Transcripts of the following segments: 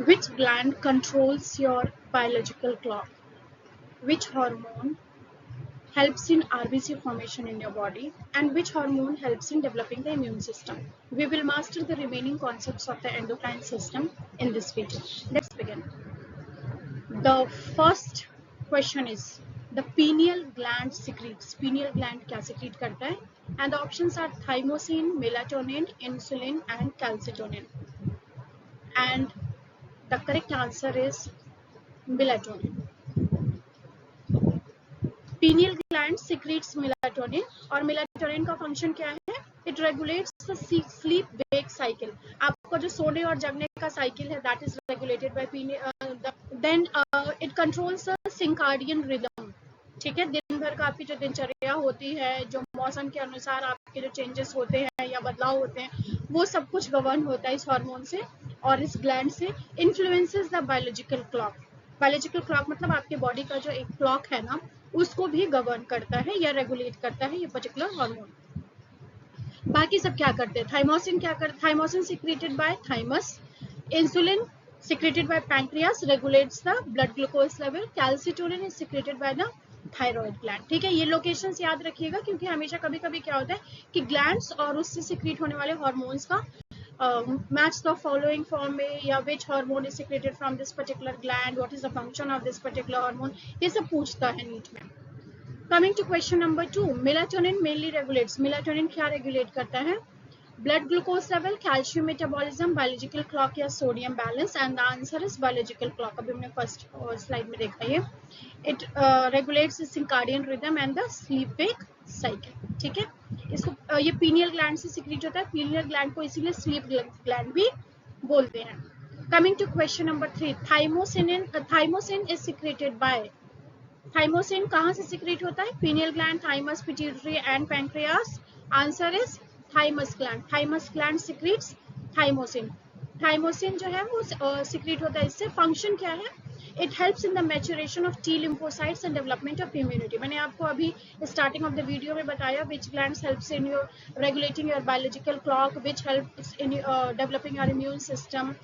Which gland controls your biological clock? Which hormone helps in RBC formation in your body, and which hormone helps in developing the immune system? We will master the remaining concepts of the endocrine system in this video. Let's begin. The first question is the pineal gland secretes. Pineal gland क्या secrete करता है? And the options are thymosin, melatonin, insulin, and calcitonin. And the correct answer is melatonin. Pineal gland secretes melatonin और melatonin का function क्या है? It regulates the sleep wake cycle. आपका जो सोने और जगने का cycle है that is regulated by pineal. Then it controls the circadian rhythm. ठीक है, दिन भर का आपकी जो दिनचर्या होती है, जो मौसम के अनुसार आपके जो चेंजेस होते हैं या बदलाव होते हैं, वो सब कुछ गवर्न होता है इस हार्मोन से और इस ग्लैंड से. Influences the biological clock. Biological clock मतलब आपके बॉडी का जो एक क्लॉक है ना, उसको भी गवर्न करता है या रेगुलेट करता है ये पर्टिकुलर हार्मोन. बाकी सब क्या करते हैं? थाइमोसिन क्या करते? Thymosin secreted by thymus. Insulin secreted by pancreas, regulates the blood glucose level. Calcitonin is secreted by the thyroid gland. ठीक है, ये लोकेशंस याद रखिएगा क्योंकि हमेशा कभी कभी क्या होता है कि ग्लैंड्स और उससे सिक्रीट होने वाले हार्मोन्स का मैच द फॉलोइंग फॉर्म में, या which hormone is secreted from this particular gland, what is the function of this particular hormone, ये सब पूछता है नीट में. Coming to question number 2, melatonin mainly regulates. Melatonin क्या रेगुलेट करता है? Blood glucose level, calcium metabolism, biological clock या sodium balance, and the answer is biological clock. अभी हमने फर्स्ट स्लाइड में देखा ये. It regulates the circadian rhythm and the sleep wake cycle. ठीक है, इसको ये pineal gland से secrete होता है. pineal gland को इसीलिए sleep gland भी बोलते हैं. Coming to question number 3, thymosin is secreted by. Thymosin कहाँ से secrete होता है? pineal gland, thymus, pituitary and pancreas. Answer is thymus gland. thymus gland secretes thymosin. thymosin जो है वो secrete होता है. इससे function क्या है? It helps in the maturation of T lymphocytes and development of immunity. मैंने आपको अभी starting of the video में बताया which glands helps in your regulating your biological clock, which helps in developing your immune system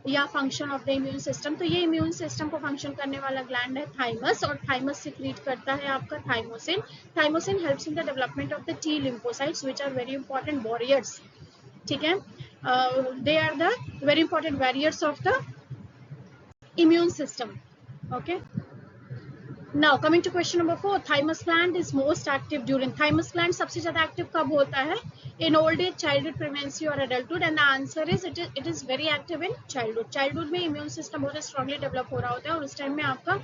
या function of the immune system. तो ये immune system को function करने वाला ग्लैंड है थाइमस, और थाइमस सिक्रीट करता है आपका thymosin. Thymosin helps in the development of the T lymphocytes which are very important warriors. ठीक है, they are the very important warriors of the immune system. Okay, now coming to question number 4, thymus gland is most active during. thymus gland सबसे ज्यादा active कब होता है? in old age, childhood, pregnancy or adulthood, and the answer is it is very active in childhood. childhood में immune system बहुत strongly develop हो रहा होता है और उस टाइम में आपका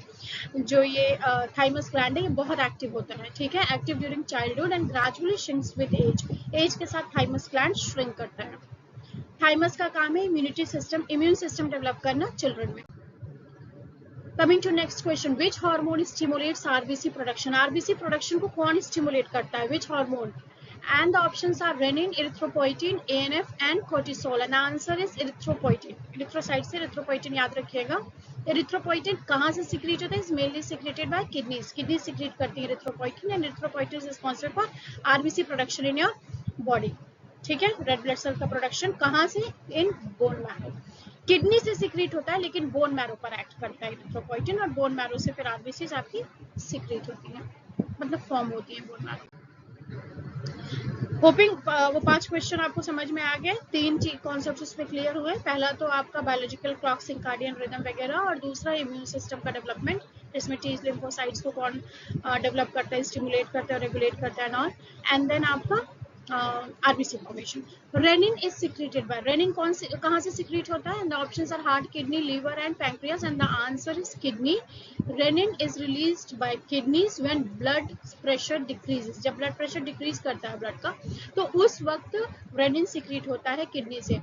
जो ये thymus gland है ये बहुत एक्टिव होता है. ठीक है, active during childhood and gradually shrinks with age. age के साथ thymus gland shrink करता है. thymus का काम है immunity system, immune system develop करना children में. Coming to next question, which hormone stimulates RBC production? RBC production को कौन stimulate करता है? Which hormone? And the options are renin, erythropoietin, ANF and cortisol. And the answer is erythropoietin. erythrocyte से erythropoietin याद रखिएगा. erythropoietin कहाँ से secrete होता है? is mainly secreted by kidneys. kidneys secrete करती है erythropoietin, and erythropoietin is responsible for RBC production in your body. ठीक है, red blood cell का production कहाँ से? in bone marrow. किडनी से सिक्रीट होता है लेकिन बोन मैरो पर एक्ट करता है erythropoietin, और बोन मैरो से फिर आरबीसीज आपकी सिक्रीट होती है, मतलब फॉर्म होती है बोन मैरो. होपिंग वो 5 क्वेश्चन आपको समझ में आ गए. 3 कॉन्सेप्ट इसमें क्लियर हुए. पहला तो आपका बायोलॉजिकल क्लॉक, सिंकार्डियन रिदम वगैरह, और दूसरा इम्यून सिस्टम का डेवलपमेंट, इसमें टी लिम्फोसाइट्स को कौन डेवलप करता है, स्टिमुलेट करता है, रेगुलेट करता है नॉन. एंड देन आपका RBC formation. Renin is secreted by. Renin कहाँ से secrete होता है? And the options are heart, kidney, liver and pancreas, and the answer is kidney. Renin is released by kidneys when blood pressure decreases. जब blood pressure decrease करता है blood का, तो उस वक्त renin secrete होता है kidney से,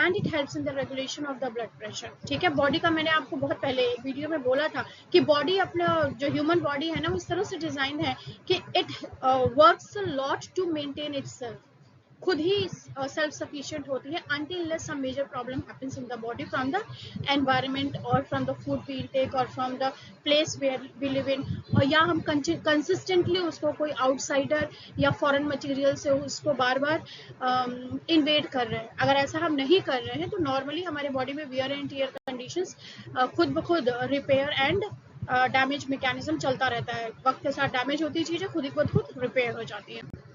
and it helps in the regulation of the blood pressure. ठीक है, body का मैंने आपको बहुत पहले एक वीडियो में बोला था कि body अपना जो human body है ना, उस तरह से डिजाइन है कि it works a lot to maintain itself. खुद ही सेल्फ सफिशिएंट होती है until some major problem happens in the body from the environment or from the food we intake or from the place where we live in, और या हम consistently उसको कोई outsider या foreign material से उसको बार बार इन्वेड कर रहे हैं। अगर ऐसा हम नहीं कर रहे हैं तो नॉर्मली हमारे बॉडी में वियर एंड टियर कंडीशंस खुद ब खुद रिपेयर एंड डैमेज मैकेनिज्म चलता रहता है। वक्त के साथ डैमेज होती चीजें खुद ही खुद रिपेयर हो जाती है।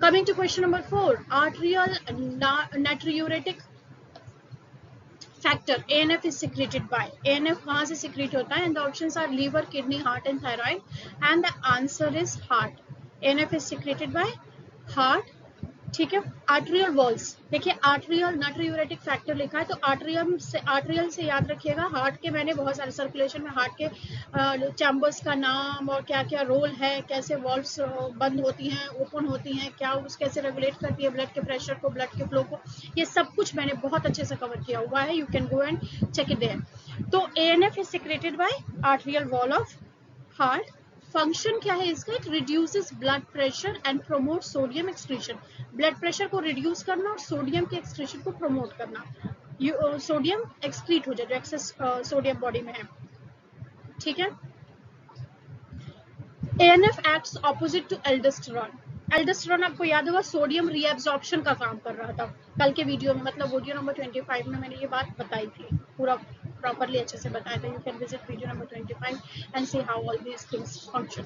Coming to question number 4, arterial natriuretic factor ANF is secreted by, ANF कहाँ से secrete होता है, and the options are liver, kidney, heart and thyroid, and the answer is heart. ANF is secreted by heart, ठीक है। Arterial walls, देखिए arterial नाट्रियूरेटिक factor लिखा है तो आर्ट्रियल से याद रखिएगा। हार्ट के मैंने बहुत सारे सर्कुलेशन में हार्ट के चैम्बर्स का नाम और क्या क्या रोल है, कैसे वॉल्व्स बंद होती हैं ओपन होती हैं, क्या उस कैसे रेगुलेट करती है ब्लड के प्रेशर को, ब्लड के फ्लो को, ये सब कुछ मैंने बहुत अच्छे से कवर किया हुआ है। You can go and check it there. तो ANF is secreted by atrial wall of heart. Function क्या है इसका, it reduces blood pressure and promote sodium excretion. Blood pressure को रिड्यूस करना और सोडियम के एक्सक्रीशन को प्रमोट करना, सोडियम एक्सक्रीट हो जाए जो एक्सेस सोडियम बॉडी में है, ठीक है। ANF acts opposite to aldosterone. Aldosterone आपको याद होगा सोडियम रीएब्जॉर्प्शन का काम कर रहा था। कल के वीडियो में मतलब वीडियो नंबर 25 में मैंने ये बात बताई थी, पूरा प्रॉपर्ली अच्छे से बताया था। You can visit video number 25 and see how all these things function.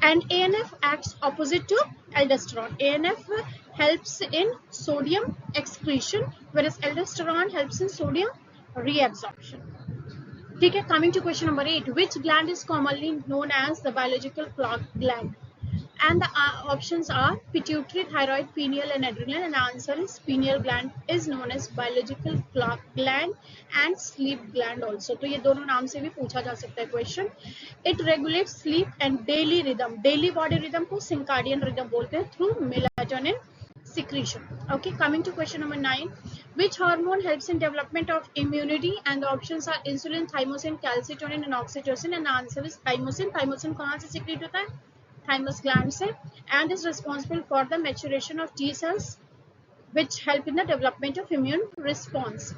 And ANF acts opposite to aldosterone. ANF helps in sodium excretion whereas aldosterone helps in sodium reabsorption, ठीक है। Coming to question number 8, which gland is commonly known as the biological clock gland? And the options are pituitary, thyroid, pineal and adrenal, and the answer is pineal gland is known as biological clock gland and sleep gland also. तो ये दोनों नाम से भी पूछा जा सकता है question. It regulates sleep and daily rhythm, daily body rhythm को circadian rhythm बोलते हैं through melatonin secretion. Okay, coming to question number 9, which hormone helps in development of immunity? And the options are insulin, thymosin, calcitonin and oxytocin, and the answer is thymosin. Thymosin कहाँ से secrete होता है, thymus gland से, and is responsible for the maturation of T cells which help in the development of immune response.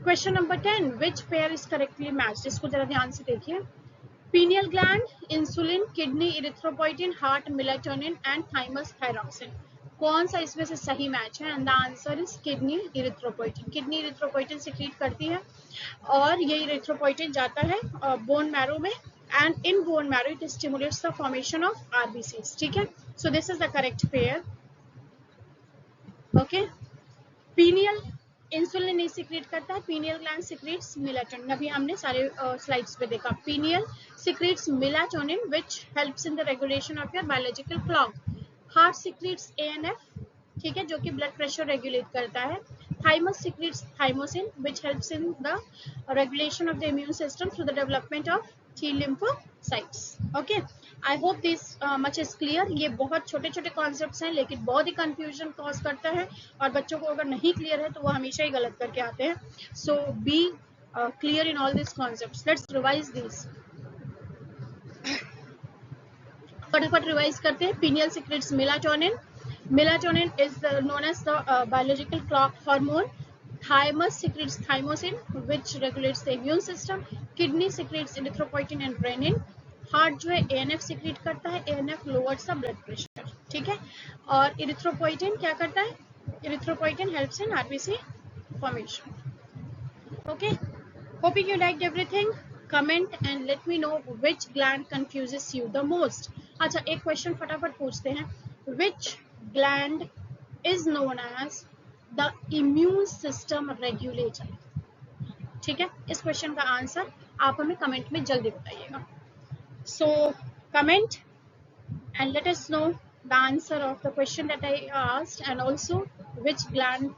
Question number 10, which pair is correctly matched? इसको जरा ध्यान से देखिए। pineal gland, insulin, kidney, erythropoietin, heart, melatonin and thymus thyroxine, कौन सा इसमें से सही मैच है? And the answer is kidney erythropoietin. Kidney erythropoietin secrete करती है और ये इरिथ्रोपोइटिन जाता है बोन मैरो में, and in bone marrow it stimulates the formation of RBCs, ठीक है। So this is the correct pair. Okay, pineal insulin नहीं सिक्रीट करता है, पीनियल ग्लैंड सिक्रीट्स मेलाटोनिन। अभी हमने सारे स्लाइड्स पे देखा। Pineal secretes melatonin which helps in the regulation of your biological clock. Heart secretes ANF, ठीक है, जो कि ब्लड प्रेशर रेगुलेट करता है। Thymus secretes thymosin which helps in the regulation of the immune system through the development of T lymphocytes. Okay, I hope this much is clear. ये बहुत छोटे छोटे कॉन्सेप्ट्स हैं लेकिन बहुत ही कंफ्यूजन कॉज करता है, और बच्चों को अगर नहीं क्लियर है तो वो हमेशा ही गलत करके आते हैं। So be clear in all this concepts. Let's revise this, फटाफट रिवाइज करते हैं। Pineal secretes melatonin, melatonin is known as the biological clock hormone. Thymus secretes thymosin which regulates the immune system. Kidney secretes erythropoietin and renin. Heart जो है ANF secrete करता है, ANF lowers the blood pressure, ठीक है। और erythropoietin क्या करता है, erythropoietin helps in RBC formation. Okay, hoping you liked everything. Comment and let me know which gland confuses you the most. अच्छा, एक क्वेश्चन फटाफट पूछते हैं। Which gland is known as the immune system regulator, ठीक है। इस question का answer आप हमें कमेंट में जल्दी बताइएगा। So comment and let us know the answer of the question that I asked, and also which gland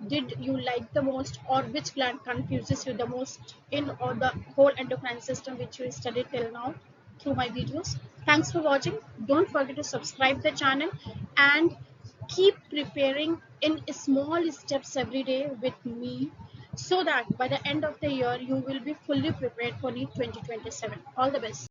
did you like the most, or which gland confuses you the most in or the whole endocrine system which you studied till now through my videos. Thanks for watching. Don't forget to subscribe the channel and keep preparing in small steps every day with me, so that by the end of the year you will be fully prepared for NEET 2027. All the best.